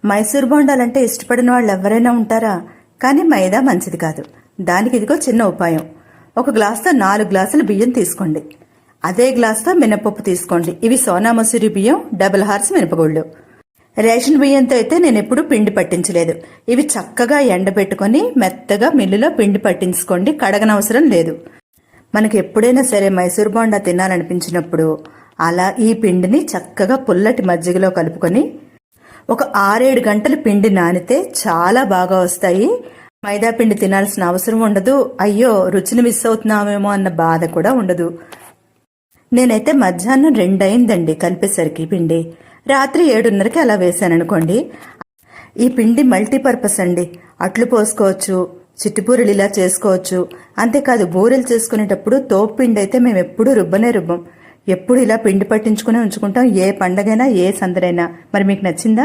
మైసూర్ బోండాలంటే ఇష్టపడిన వాళ్ళు ఎవరైనా ఉంటారా? కానీ మైదా మంచిది కాదు. దానికి ఇదిగో చిన్న ఉపాయం. ఒక గ్లాసుతో 4 గ్లాసులు బియ్యం తీసుకోండి. అదే గ్లాసుతో మినపప్పు తీసుకోండి. ఇవి సోనా మసూరి బియ్యం, డబుల్ హార్స్ మినపగుళ్ళు. రేషన్ బియ్యంతో అయితే నేను ఎప్పుడూ పిండి పట్టించలేదు. ఇవి చక్కగా ఎండబెట్టుకుని మెత్తగా మిల్లులో పిండి పట్టించుకోండి. కడగనవసరం లేదు. మనకి ఎప్పుడైనా సరే మైసూర్ బోండా తినాలనిపించినప్పుడు అలా ఈ పిండిని చక్కగా పుల్లటి మజ్జిగలో కలుపుకొని ఒక 6-7 గంటలు పిండి నానితే చాలా బాగా వస్తాయి. మైదా పిండి తినాల్సిన అవసరం ఉండదు. అయ్యో రుచిని మిస్ అవుతున్నామేమో అన్న బాధ కూడా ఉండదు. నేనైతే మధ్యాహ్నం 2 అయిందండి కలిపేసరికి పిండి. రాత్రి 7:30కి అలా వేసాననుకోండి. ఈ పిండి మల్టీపర్పస్ అండి. అట్లు పోసుకోవచ్చు, చిట్టుపూరులు ఇలా చేసుకోవచ్చు. అంతేకాదు బూరెలు చేసుకునేటప్పుడు తోపు పిండి అయితే మేము ఎప్పుడూ రుబ్బం. ఎప్పుడు ఇలా పిండి పట్టించుకునే ఉంచుకుంటాం. ఏ పండగైనా ఏ సందరైనా. మరి మీకు నచ్చిందా?